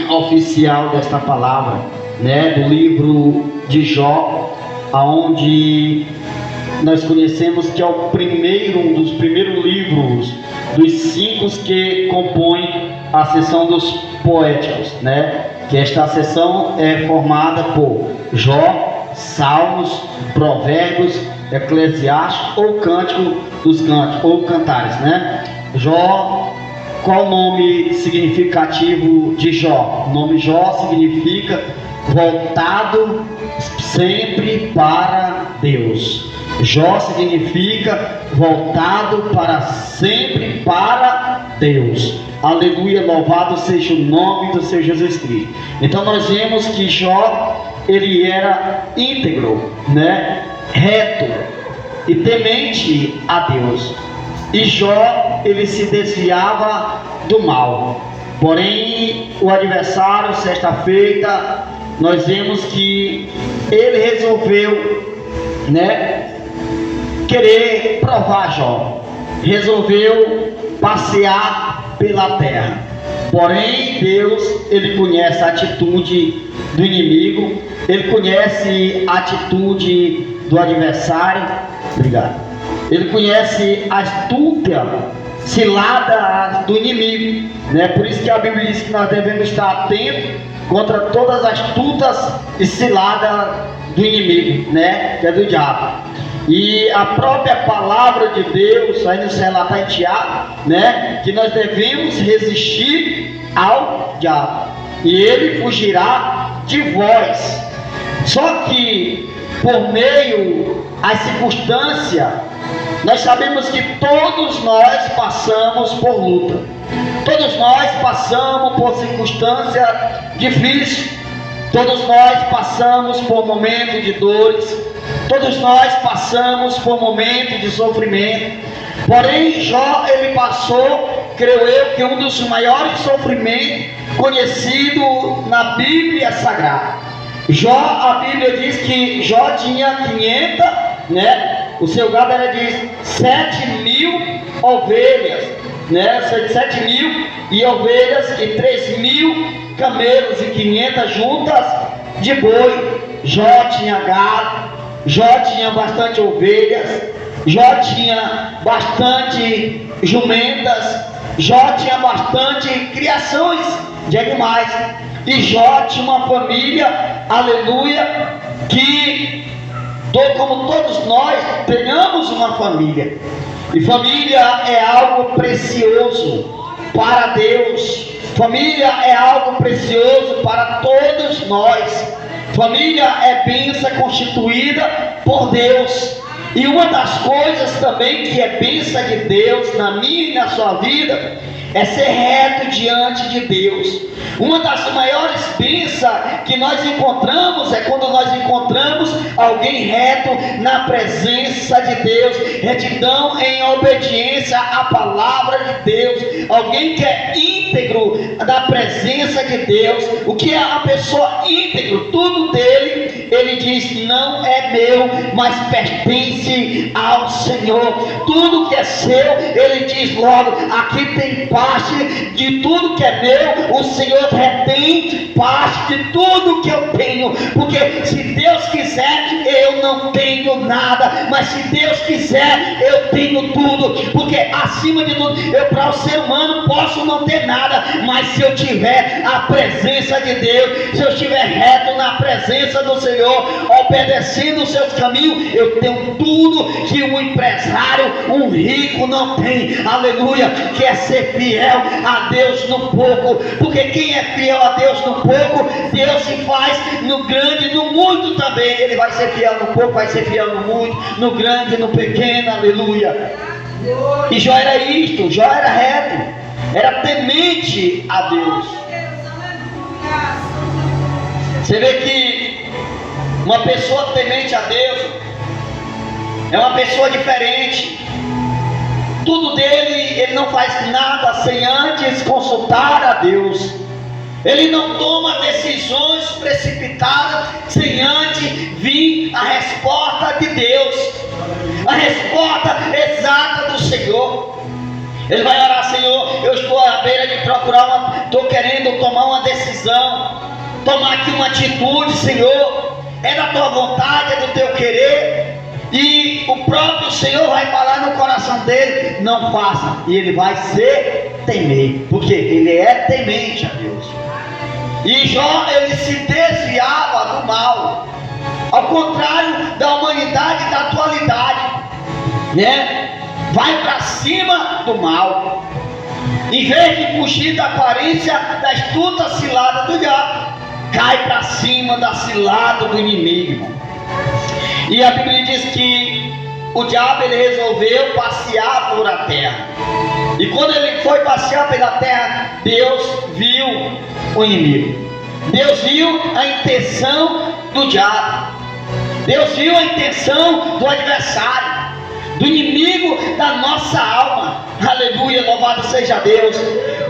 oficial desta palavra, né, do livro de Jó, aonde nós conhecemos que é um dos primeiros livros dos 5 que compõem a seção dos poéticos, né? Que esta seção é formada por Jó, Salmos, Provérbios, Eclesiastes ou Cântico dos Cânticos ou Cantares, né? Jó, qual o nome significativo de Jó? O nome Jó significa voltado sempre para Deus. Jó significa voltado para sempre para Deus. Aleluia, louvado seja o nome do Senhor Jesus Cristo. Então nós vemos que Jó, ele era íntegro, né? Reto e temente a Deus. E Jó, ele se desviava do mal. Porém, o adversário, sexta-feira, nós vemos que ele resolveu, né, querer provar Jó. Resolveu passear pela terra. Porém, Deus, ele conhece a atitude do inimigo, ele conhece a atitude do adversário. Obrigado. Ele conhece a astúcia, cilada do inimigo, né? Por isso que a Bíblia diz que nós devemos estar atentos contra todas as astutas e ciladas do inimigo, né? Que é do diabo. E a própria palavra de Deus, aí nos relata em Tiago, né? Que nós devemos resistir ao diabo e ele fugirá de vós. Só que por meio das circunstâncias, nós sabemos que todos nós passamos por luta. Todos nós passamos por circunstâncias difíceis. Todos nós passamos por momentos de dores. Todos nós passamos por momentos de sofrimento. Porém, Jó, ele passou, creio eu, que um dos maiores sofrimentos conhecido na Bíblia Sagrada. Jó, a Bíblia diz que Jó tinha 500, né? O seu gado era de 7.000 ovelhas, né? 7.000 e ovelhas e 3.000 camelos e 500 juntas de boi. Jó tinha gado, Jó tinha bastante ovelhas, Jó tinha bastante jumentas, Jó tinha bastante criações de animais. E Jó tinha uma família, aleluia, que como todos nós tenhamos uma família. E família é algo precioso para Deus. Família é algo precioso para todos nós. Família é bênção constituída por Deus. E uma das coisas também que é bênção de Deus na minha e na sua vida é ser reto diante de Deus. Uma das maiores bênçãos que nós encontramos é quando nós encontramos alguém reto na presença de Deus, retidão em obediência à palavra de Deus, alguém que é íntegro na presença de Deus. O que é a pessoa íntegro? Tudo dele, ele diz, não é meu, mas pertence ao Senhor. Tudo que é seu, ele diz logo, aqui tem parte de tudo que é meu, o Senhor retém parte de tudo que eu tenho, porque se Deus quiser, eu não tenho nada, mas se Deus quiser, eu tenho tudo, porque acima de tudo, eu para o ser humano posso não ter nada, mas se eu tiver a presença de Deus, se eu estiver reto na presença do Senhor, obedecendo os seus caminhos, eu tenho tudo que um empresário, um rico não tem, aleluia, que é ser fiel a Deus no pouco, porque quem é fiel a Deus no pouco, Deus se faz no grande e no muito também. Ele vai ser fiel no pouco, vai ser fiel no muito, no grande e no pequeno, aleluia. E Jó era isto, Jó era reto, era temente a Deus. Você vê que uma pessoa temente a Deus é uma pessoa diferente. Tudo dele, ele não faz nada sem antes consultar a Deus. Ele não toma decisões precipitadas sem antes vir a resposta de Deus, a resposta exata do Senhor. Ele vai orar, Senhor, eu estou à beira de procurar estou querendo tomar uma decisão decisão, tomar aqui uma atitude, Senhor, é da tua vontade, é do teu querer, e o próprio Senhor vai falar no coração dele, não faça, e ele vai ser temer, porque ele é temente a Deus. E Jó, ele se desviava do mal, ao contrário da humanidade, da atualidade, né? Vai para cima do mal, em vez de fugir da aparência da astuta cilada do diabo, cai para cima da cilada do inimigo, irmão. E a Bíblia diz que o diabo, ele resolveu passear por a terra, e quando ele foi passear pela terra, Deus viu o inimigo, Deus viu a intenção do diabo, Deus viu a intenção do adversário, do inimigo da nossa alma. Aleluia, louvado seja Deus.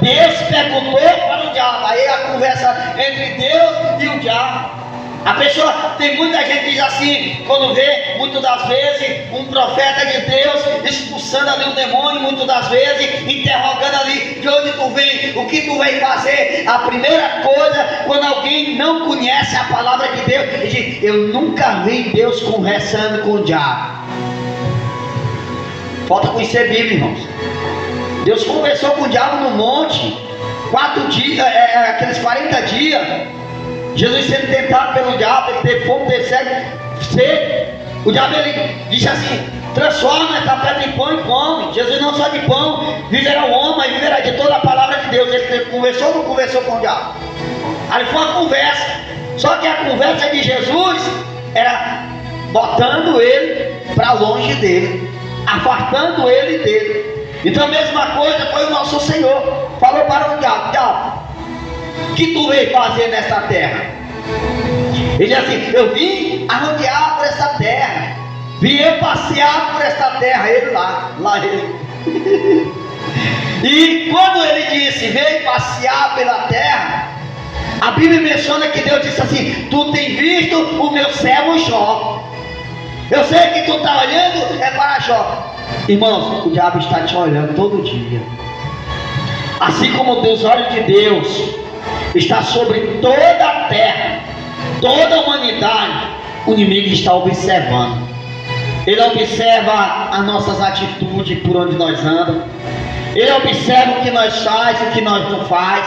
Deus perguntou para o diabo, aí a conversa entre Deus e o diabo. A pessoa, tem muita gente que diz assim, quando vê, muitas das vezes, um profeta de Deus expulsando ali um demônio, muitas das vezes, interrogando ali, de onde tu vem, o que tu vem fazer. A primeira coisa, quando alguém não conhece a palavra de Deus, ele diz, eu nunca vi Deus conversando com o diabo. Falta conhecer a Bíblia, irmãos. Deus conversou com o diabo no monte, 4 dias, aqueles 40 dias, Jesus sendo tentado pelo diabo, ele teve fome, teve sede. O diabo, ele disse assim, transforma essa pedra em pão e come. Jesus não só de pão viverá o homem, mas viverá de toda a palavra de Deus. Ele conversou ou não conversou com o diabo? Aí foi uma conversa, só que a conversa de Jesus era botando ele para longe dele, afastando ele dele. Então a mesma coisa foi o nosso Senhor, falou para o diabo, diabo, o que tu veio fazer nesta terra? Ele disse assim, eu vim arrodear por esta terra, vim eu passear por esta terra, ele lá ele. E quando ele disse, veio passear pela terra, a Bíblia menciona que Deus disse assim, tu tem visto o meu servo Jó, eu sei que tu está olhando é para Jó. Irmãos, o diabo está te olhando todo dia, assim como Deus olha de Deus, está sobre toda a terra, toda a humanidade. O inimigo está observando, ele observa as nossas atitudes, por onde nós andamos, ele observa o que nós faz, o que nós não faz,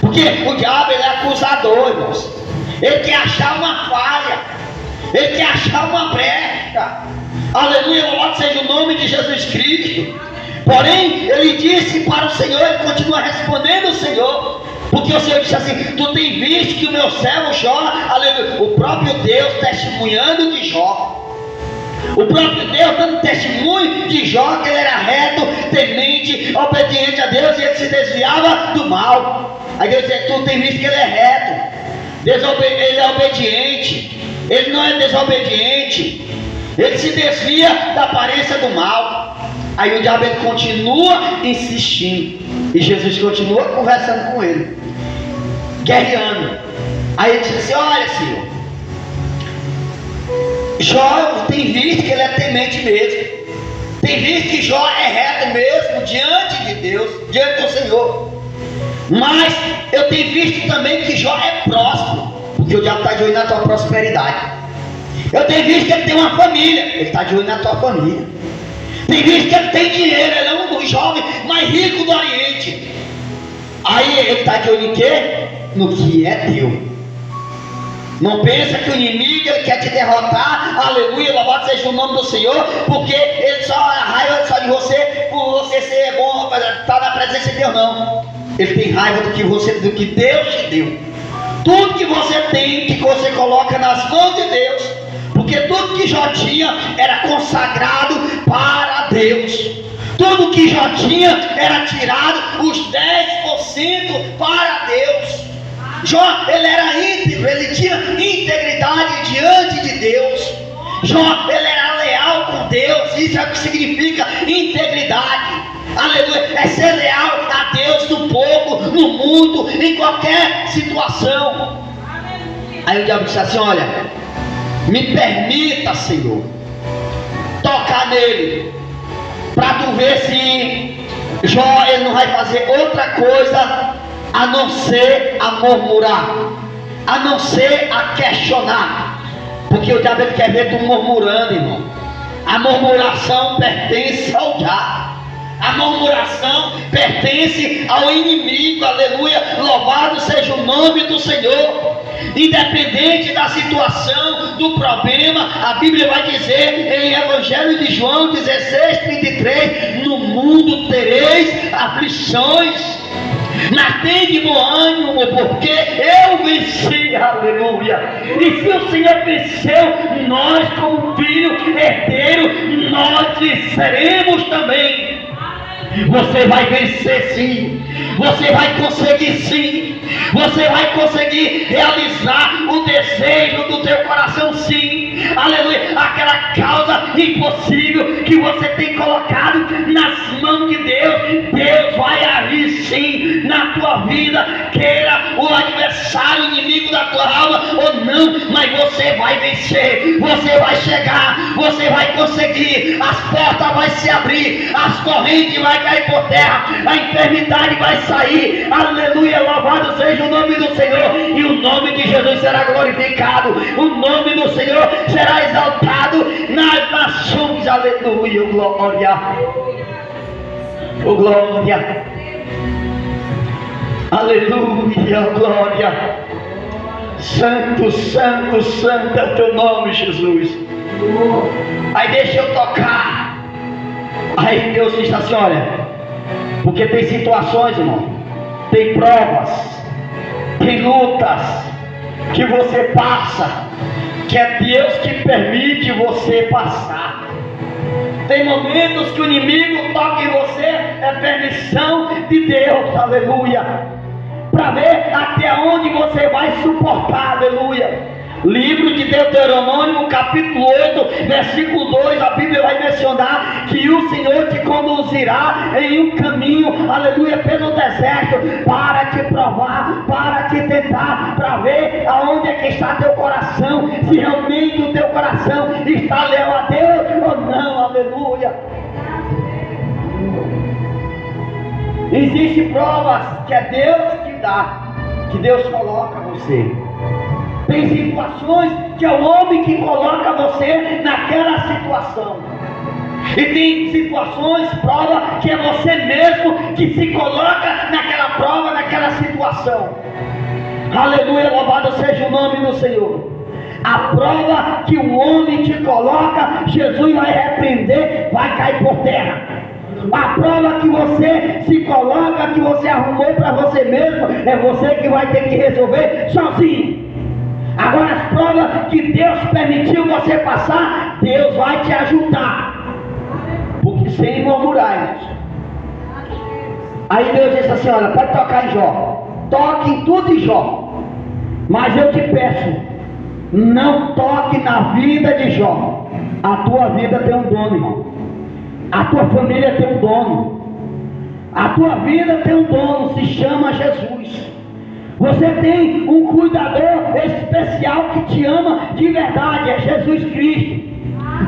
porque o diabo, ele é acusador, irmãos. Ele quer achar uma falha, ele quer achar uma brecha. Aleluia, louvado seja o nome de Jesus Cristo. Porém, ele disse para o Senhor, ele continua respondendo o Senhor, porque o Senhor disse assim, tu tem visto que o meu servo Jó, aleluia, o próprio Deus testemunhando de Jó, o próprio Deus dando testemunho de Jó, que ele era reto, temente, obediente a Deus, e ele se desviava do mal. Aí Deus diz, tu tem visto que ele é reto, ele é obediente, ele não é desobediente, ele se desvia da aparência do mal. Aí o diabo, ele continua insistindo, e Jesus continua conversando com ele, guerreando. Aí ele diz assim, olha Senhor, Jó tem visto que ele é temente mesmo, tem visto que Jó é reto mesmo diante de Deus, diante do Senhor, mas eu tenho visto também que Jó é próspero, porque o diabo está de olho na tua prosperidade. Eu tenho visto que ele tem uma família, ele está de olho na tua família. Tem visto que ele tem dinheiro, ele é um dos jovens mais ricos do Oriente. Aí ele está de olho em quê? No que é teu. Não pensa que o inimigo, ele quer te derrotar, aleluia, louvado seja o nome do Senhor, porque ele só raiva só de você, por você ser bom, estar na presença de Deus, não. Ele tem raiva do que Deus te deu. Tudo que você tem, que você coloca nas mãos de Deus, porque tudo que Jó tinha era consagrado para Deus. Tudo que Jó tinha era tirado os 10% para Deus. Jó, ele era íntegro, ele tinha integridade diante de Deus. Jó, ele era leal com Deus. Isso é o que significa integridade. Aleluia, é ser leal a Deus no pouco, no mundo, em qualquer situação. Aí o diabo disse assim, olha, me permita, Senhor, tocar nele, para tu ver se Jó, ele não vai fazer outra coisa a não ser a murmurar, a não ser a questionar, porque o diabo quer ver tu murmurando, irmão. A murmuração pertence ao diabo. A murmuração pertence ao inimigo, aleluia, louvado seja o nome do Senhor. Independente da situação, do problema, a Bíblia vai dizer em Evangelho de João 16:33: no mundo tereis aflições, mas tende bom ânimo, porque eu venci, aleluia. E se o Senhor venceu, nós como filho herdeiro, nós venceremos também. Você vai vencer sim, você vai conseguir sim, você vai conseguir realizar o desejo do teu coração sim, aleluia. Aquela causa impossível que você tem colocado nas mãos de Deus, Deus vai agir sim na tua vida, queira o adversário, o inimigo da tua alma ou não, mas você vai vencer, você vai chegar, você vai conseguir, as portas vão se abrir, as correntes vão cair por terra, a enfermidade vai sair, aleluia, louvado seja o nome do Senhor, e o nome de Jesus será glorificado, o nome do Senhor será exaltado nas nações, aleluia, glória, oh glória, aleluia, glória, santo, santo, santo é o teu nome, Jesus. Aí deixa eu tocar. Aí Deus diz assim: olha, porque tem situações, irmão, tem provas, tem lutas que você passa, que é Deus que permite você passar. Tem momentos que o inimigo toca em você, é permissão de Deus, aleluia, para ver até onde você vai suportar, aleluia. Livro de Deuteronômio, capítulo 8, versículo 2, a Bíblia vai mencionar que o Senhor te conduzirá em um caminho, aleluia, pelo deserto, para te provar, para te tentar, para ver aonde é que está teu coração, se realmente o teu coração está leal a Deus ou não, aleluia. Existem provas que é Deus que dá, que Deus coloca você. Tem situações que é o homem que coloca você naquela situação. E tem situações, prova, que é você mesmo que se coloca naquela prova, naquela situação. Aleluia, louvado seja o nome do Senhor. A prova que o homem te coloca, Jesus vai repreender, vai cair por terra. A prova que você se coloca, que você arrumou para você mesmo, é você que vai ter que resolver sozinho. Agora as provas que Deus permitiu você passar, Deus vai te ajudar, porque sem murmurar. Aí Deus disse assim: olha, pode tocar em Jó, toque em tudo em Jó, mas eu te peço, não toque na vida de Jó. A tua vida tem um dono, irmão. A tua família tem um dono. A tua vida tem um dono, se chama Jesus. Você tem um cuidador especial que te ama de verdade, é Jesus Cristo.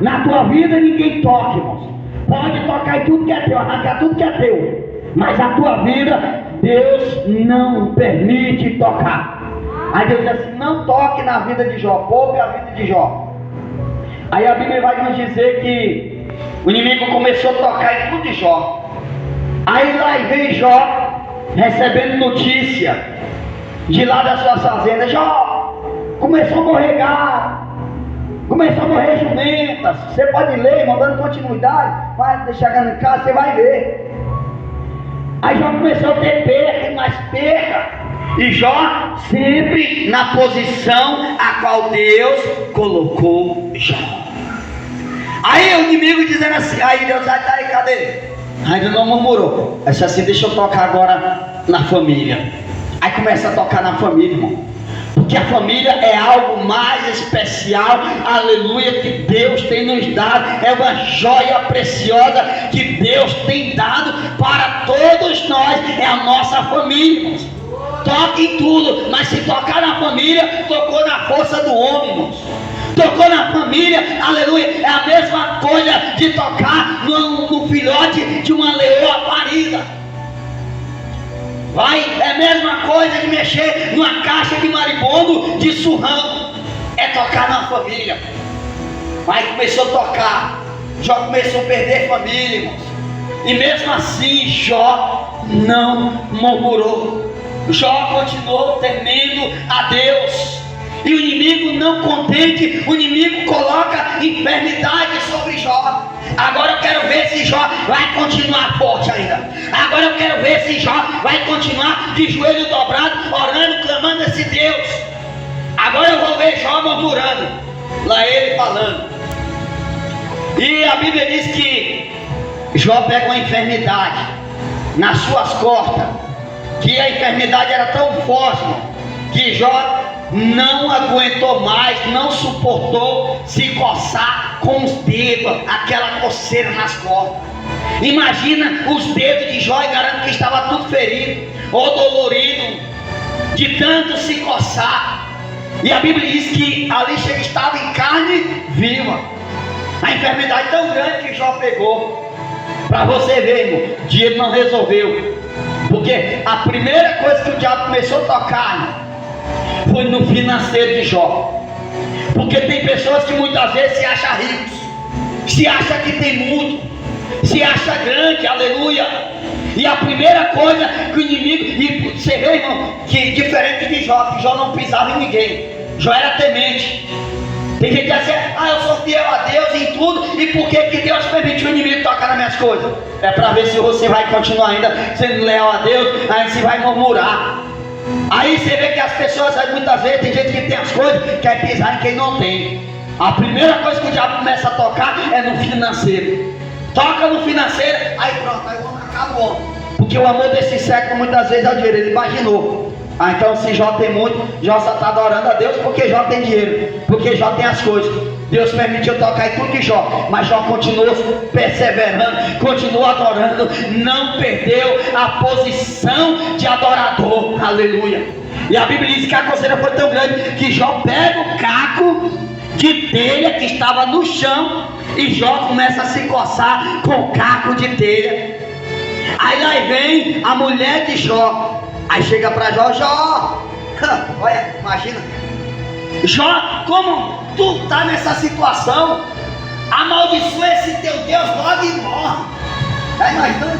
Na tua vida ninguém toca, irmãos. Pode tocar em tudo que é teu, arrancar tudo que é teu, mas a tua vida Deus não permite tocar. Aí Deus diz assim: não toque na vida de Jó, poupe a vida de Jó. Aí a Bíblia vai nos dizer que o inimigo começou a tocar em tudo de Jó. Aí lá vem Jó recebendo notícia de lá das suas fazendas. Jó, começou a morrer gado, começou a morrer jumentas. Você pode ler, irmão, dando continuidade, vai chegando em casa, você vai ver. Aí Jó começou a ter perca e mais perca, e Jó sempre na posição a qual Deus colocou Jó. Aí o inimigo dizendo assim, aí Deus, tá aí, cadê? Aí ele não murmurou, disse assim: deixa eu tocar agora na família. Aí começa a tocar na família, irmão, porque a família é algo mais especial, aleluia, que Deus tem nos dado, é uma joia preciosa que Deus tem dado para todos nós, é a nossa família, irmãos. Toque em tudo, mas se tocar na família, tocou na força do homem, irmãos. Tocou na família, aleluia, é a mesma coisa de tocar no filhote de uma leoa parida. É a mesma coisa que mexer numa caixa de marimbondo de surrão. É tocar na família. Aí começou a tocar. Jó começou a perder família, irmãos. E mesmo assim Jó não murmurou. Jó continuou temendo a Deus. E o inimigo não contente, o inimigo coloca enfermidade sobre Jó. Agora eu quero ver se Jó vai continuar forte ainda. Agora eu quero ver se Jó vai continuar de joelho dobrado, orando, clamando a esse Deus. Agora eu vou ver Jó murmurando, lá ele falando. E a Bíblia diz que Jó pega uma enfermidade nas suas costas, que a enfermidade era tão forte que Jó não aguentou mais, não suportou se coçar com os dedos, aquela coceira nas costas. Imagina os dedos de Jó, e garanto que estava tudo ferido ou dolorido de tanto se coçar. E a Bíblia diz que ali estava em carne viva. A enfermidade tão grande que Jó pegou. Para você ver, irmão, o dinheiro não resolveu. Porque a primeira coisa que o diabo começou a tocar foi no financeiro de Jó. Porque tem pessoas que muitas vezes se acham ricos, se acham que tem muito, se acha grande, aleluia. E a primeira coisa que o inimigo, e você vê, irmão, que diferente de Jó, que Jó não pisava em ninguém, Jó era temente. Tem gente que diz assim, eu sou fiel a Deus em tudo, e por que Deus permitiu o inimigo tocar nas minhas coisas? É para ver se você vai continuar ainda sendo leal a Deus, aí você vai murmurar. Aí você vê que as pessoas, muitas vezes, tem gente que tem as coisas, quer pisar em quem não tem. A primeira coisa que o diabo começa a tocar é no financeiro. Toca no financeiro, aí pronto, aí o homem acaba o homem. Porque o amor desse século muitas vezes é o dinheiro, ele imaginou. Então se Jó tem muito, Jó só está adorando a Deus porque Jó tem dinheiro, porque Jó tem as coisas. Deus permitiu tocar em tudo de Jó, mas Jó continuou perseverando, continuou adorando, não perdeu a posição de adorador, aleluia. E a Bíblia diz que a coceira foi tão grande que Jó pega o caco de telha que estava no chão e Jó começa a se coçar com o caco de telha. Aí lá vem a mulher de Jó. Aí chega para Jó, olha, imagina, Jó, como tu está nessa situação, amaldiçoa esse teu Deus logo e morre. Aí imagina,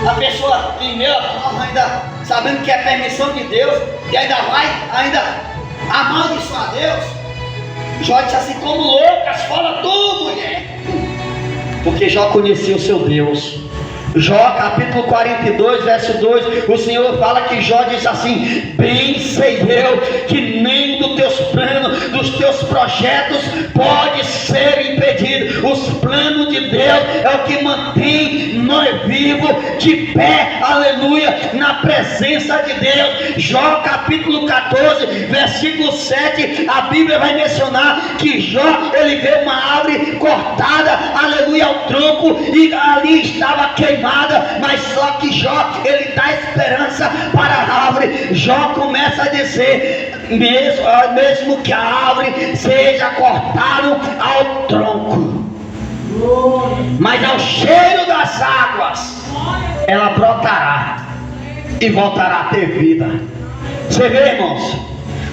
a pessoa primeiro, ainda sabendo que é permissão de Deus, e ainda vai, ainda amaldiçoar Deus. Jó disse assim, como loucas, fala tu, mulher. Porque Jó conhecia o seu Deus. Jó capítulo 42, verso 2, o Senhor fala que Jó disse assim, bem sei eu que nem dos teus planos, dos teus projetos pode ser impedido. Os planos de Deus é o que mantém nós vivos, de pé, aleluia, na presença de Deus. Jó capítulo 14, versículo 7, a Bíblia vai mencionar que Jó, ele vê uma árvore cortada, aleluia, ao tronco, e ali estava queimada, mas só que Jó, ele dá esperança para a árvore. Jó começa a dizer, mesmo que a árvore seja cortada ao tronco, mas ao cheiro das águas ela brotará e voltará a ter vida. Você vê, irmãos,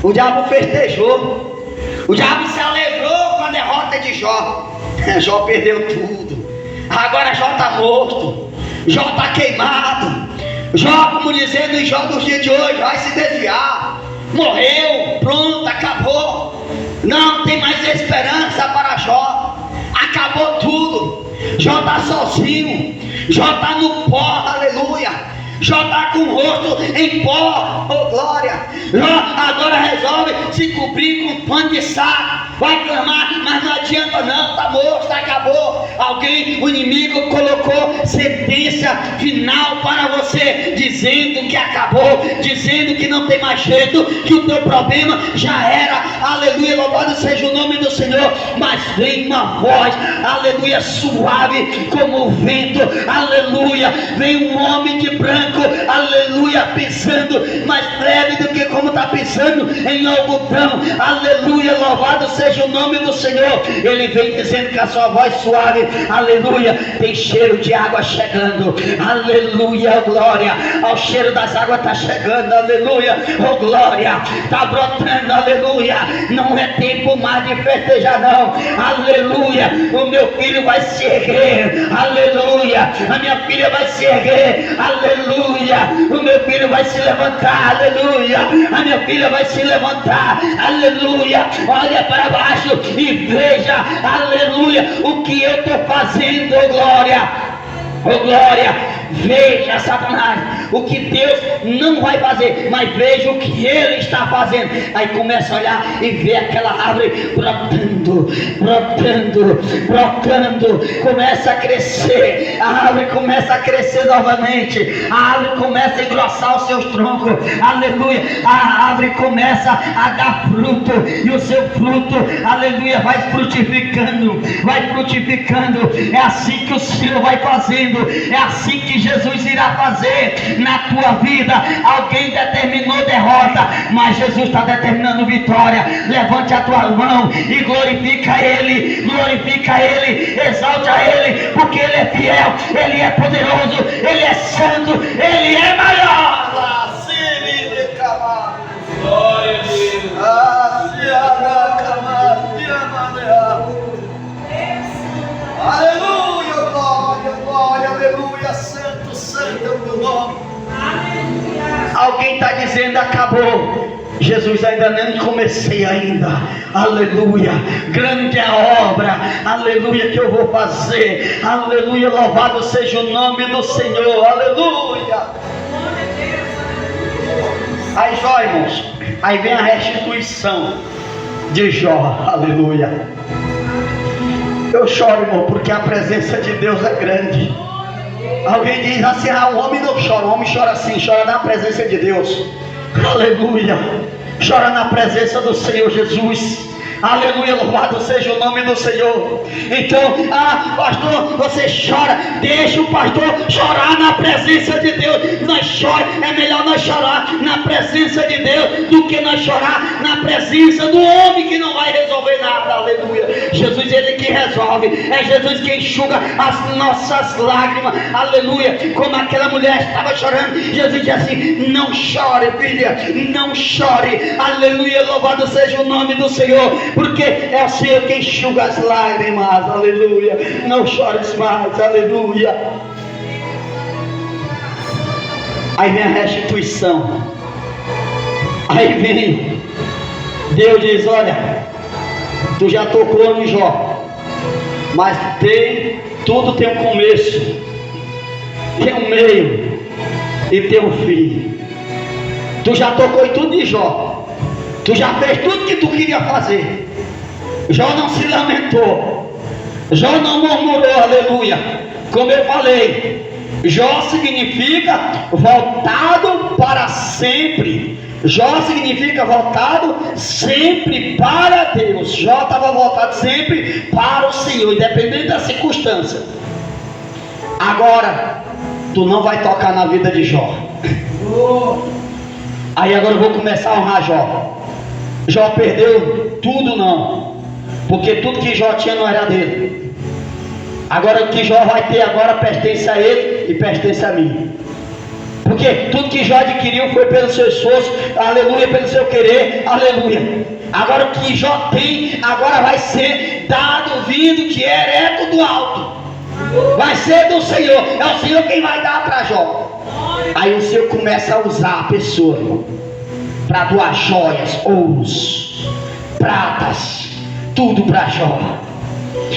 o diabo festejou, o diabo se alegrou com a derrota de Jó. Jó perdeu tudo, agora Jó está morto, Jó está queimado. Jó, como dizendo em Jó dos dias de hoje, vai se desviar, morreu, pronto, acabou, não tem mais esperança para Jó, acabou tudo. Jó está sozinho, Jó está no pó, aleluia. Jó está com o rosto em pó, oh glória. Jó agora resolve se cobrir com pano de saco, vai clamar, mas não adianta não, está morto, acabou. Alguém, o inimigo colocou sentença final para você, dizendo que acabou, dizendo que não tem mais jeito, que o teu problema já era, aleluia, louvado seja o nome do Senhor. Mas vem uma voz, aleluia, suave como o vento, aleluia, vem um homem de branco, aleluia, pisando mais leve do que como está pisando em algodão, aleluia, louvado seja seja o nome do Senhor. Ele vem dizendo que a sua voz suave, aleluia, tem cheiro de água chegando, aleluia, glória, ao cheiro das águas está chegando, aleluia, oh glória, está brotando, aleluia, não é tempo mais de festejar não, aleluia, o meu filho vai se erguer, aleluia, a minha filha vai se erguer, aleluia, o meu filho vai se levantar, aleluia, a minha filha vai se levantar, aleluia, olha para baixo e veja, aleluia, o que eu estou fazendo, oh glória, oh glória. Veja, Satanás, o que Deus não vai fazer, mas veja o que Ele está fazendo. Aí começa a olhar e vê aquela árvore brotando, brotando, brotando, começa a crescer, a árvore começa a crescer novamente, a árvore começa a engrossar os seus troncos, aleluia, a árvore começa a dar fruto, e o seu fruto, aleluia, vai frutificando, é assim que o Senhor vai fazendo, é assim que Jesus irá fazer na tua vida. Alguém determinou derrota, mas Jesus está determinando vitória. Levante a tua mão e glorifica Ele, exalte a Ele, porque Ele é fiel, Ele é poderoso, Ele é santo, Ele é maior. Glória a Deus. Aleluia, glória, glória, aleluia, santo, santo é o teu nome. Alguém está dizendo acabou. Jesus, ainda nem comecei ainda, aleluia, grande é a obra, aleluia, que eu vou fazer, aleluia, louvado seja o nome do Senhor, aleluia. Aí Jó, irmãos, aí vem a restituição de Jó, aleluia. Eu choro, irmão, porque a presença de Deus é grande. Alguém diz assim, o homem não chora, o homem chora assim, chora na presença de Deus, aleluia, chora na presença do Senhor Jesus, aleluia, louvado seja o nome do Senhor. Então, pastor, você chora, deixa o pastor chorar na presença de Deus. Nós choramos, é melhor nós chorar na presença de Deus do que nós chorar na presença do homem que não vai resolver nada, aleluia. Jesus, Ele que resolve, é Jesus que enxuga as nossas lágrimas, aleluia. Como aquela mulher estava chorando, Jesus disse assim, não chore, filha, não chore, aleluia, louvado seja o nome do Senhor, porque é o Senhor que enxuga as lágrimas, aleluia, não chores mais, aleluia. Aí vem a restituição, aí vem, Deus diz, olha, tu já tocou no Jó, mas tudo tem um começo, tem um meio e tem um fim. Tu já tocou em tudo de Jó, tu já fez tudo que tu queria fazer. Jó não se lamentou, Jó não murmurou, aleluia. Como eu falei, Jó significa voltado para sempre. Jó significa voltado sempre para Deus. Jó estava voltado sempre para o Senhor, independente da circunstância. Agora, tu não vai tocar na vida de Jó. Aí agora eu vou começar a honrar Jó. Jó perdeu tudo não, porque tudo que Jó tinha não era dele. Agora o que Jó vai ter agora pertence a ele e pertence a mim. Porque tudo que Jó adquiriu foi pelo seu esforço, aleluia, pelo seu querer, aleluia. Agora o que Jó tem, agora vai ser dado, vindo, que é ereto do alto. Vai ser do Senhor, é o Senhor quem vai dar para Jó. Aí o Senhor começa a usar a pessoa, irmão, para doar joias, ouros, pratas, tudo para Jó.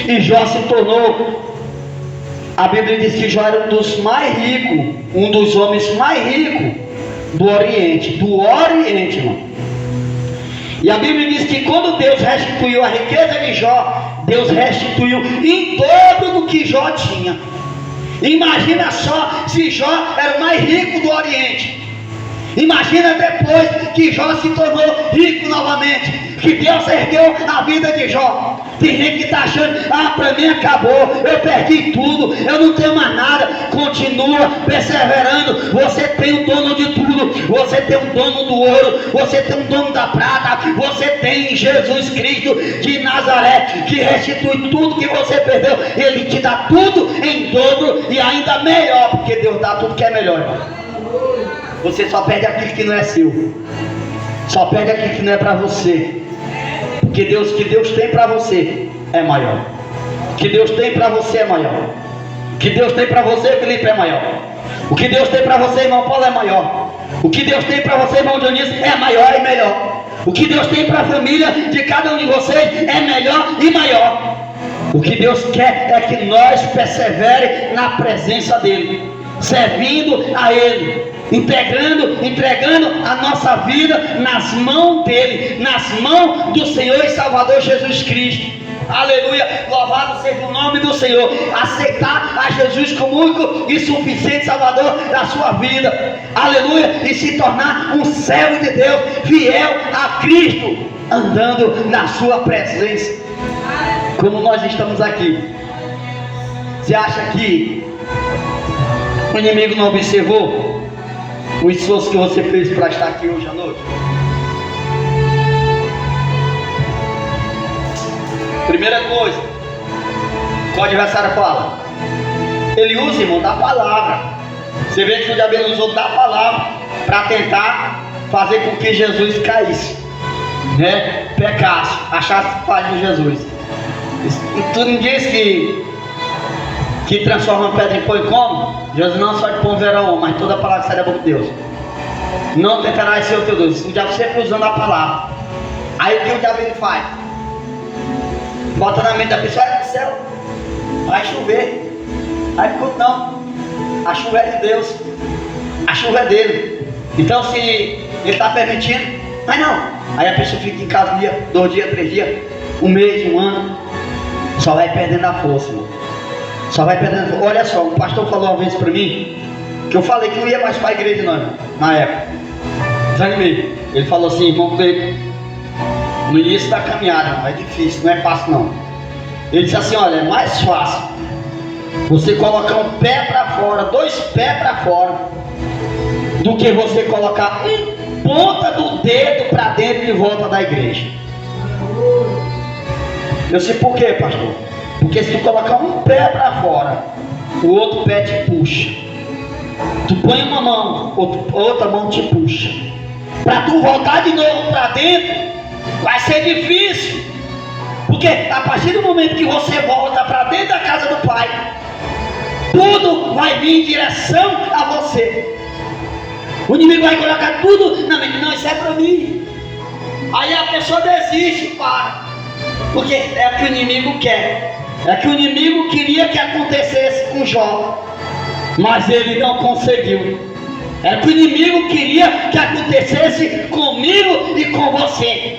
E Jó se tornou, a Bíblia diz que Jó era um dos mais ricos, um dos homens mais ricos do Oriente, irmão. E a Bíblia diz que quando Deus restituiu a riqueza de Jó, Deus restituiu em dobro do que Jó tinha. Imagina só, se Jó era o mais rico do Oriente, imagina depois que Jó se tornou rico novamente. que Deus ergueu a vida de Jó. Tem gente que está achando, para mim acabou, eu perdi tudo, eu não tenho mais nada. Continua perseverando. Você tem o dono de tudo, você tem o dono do ouro, você tem o dono da prata, você tem Jesus Cristo de Nazaré, que restitui tudo que você perdeu. Ele te dá tudo em dobro e ainda melhor, porque Deus dá tudo que é melhor, irmão. Você só perde aquilo que não é seu, só perde aquilo que não é para você, porque o que Deus tem para você é maior. O que Deus tem para você é maior. O que Deus tem para você, Felipe, é maior. O que Deus tem para você, irmão Paulo, é maior. O que Deus tem para você, irmão Dionísio, é maior e melhor. O que Deus tem para a família de cada um de vocês é melhor e maior. O que Deus quer é que nós persevere na presença dEle, servindo a Ele, entregando a nossa vida nas mãos dEle, nas mãos do Senhor e Salvador Jesus Cristo. Aleluia, louvado seja o nome do Senhor. Aceitar a Jesus como único e suficiente Salvador da sua vida, aleluia, e se tornar um servo de Deus, fiel a Cristo, andando na sua presença, como nós estamos aqui. Você acha que o inimigo não observou o esforço que você fez para estar aqui hoje à noite? Primeira coisa, o adversário fala, ele usa, irmão, da palavra. Você vê que o diabo usou da palavra para tentar fazer com que Jesus caísse, né? Pecasse, achasse falha em Jesus. E tu não diz que transforma pedra em pão e come? Jesus não só de pão verá homem, mas toda a palavra que sai da boca de Deus. Não tentarás ser o teu Deus. O diabo sempre usando a palavra. Aí o que o diabo faz? Bota na mente da pessoa, do céu, vai chover. Aí não, a chuva é de Deus, a chuva é dele. Então se ele está permitindo, mas não. Aí a pessoa fica em casa um dia, 2 dias, 3 dias, 1 mês, 1 ano, só vai perdendo a força, irmão. Só vai perdendo. Olha só, um pastor falou uma vez para mim, que eu falei que não ia mais para a igreja não, na época. Desanimei. Ele falou assim, irmão Cleiton, no início da caminhada, não é difícil, não é fácil não. Ele disse assim, olha, é mais fácil você colocar um pé para fora, 2 pés para fora, do que você colocar ponta do dedo para dentro de volta da igreja. Eu sei por quê, pastor? Porque se tu colocar um pé para fora, o outro pé te puxa. Tu põe uma mão, outra mão te puxa. Para tu voltar de novo para dentro, vai ser difícil, porque a partir do momento que você volta para dentro da casa do Pai, tudo vai vir em direção a você. O inimigo vai colocar tudo na mente, não, isso é para mim. Aí a pessoa desiste e para, porque é o que o inimigo quer. É que o inimigo queria que acontecesse com Jó, mas ele não conseguiu. É que o inimigo queria que acontecesse comigo e com você,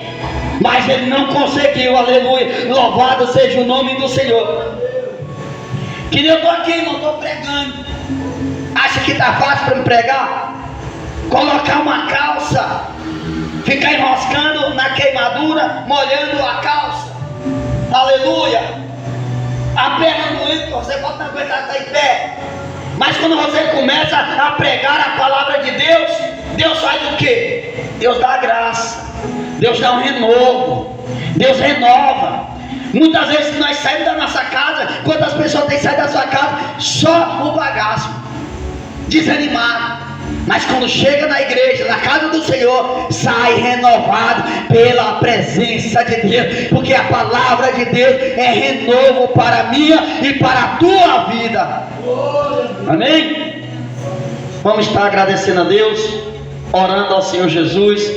mas ele não conseguiu. Aleluia, louvado seja o nome do Senhor. Que eu estou aqui, não estou pregando. Acha que está fácil para me pregar? Colocar uma calça, ficar enroscando na queimadura, molhando a calça. Aleluia. A perna doente, você pode não aguentar estar em pé. Mas quando você começa a pregar a palavra de Deus, Deus faz o quê? Deus dá graça, Deus dá um renovo, Deus renova. Muitas vezes nós saímos da nossa casa, quantas pessoas têm saído da sua casa? Só o bagaço, desanimado. Mas quando chega na igreja, na casa do Senhor, sai renovado pela presença de Deus, porque a palavra de Deus é renovo para a minha e para a tua vida. Amém? Vamos estar agradecendo a Deus, orando ao Senhor Jesus.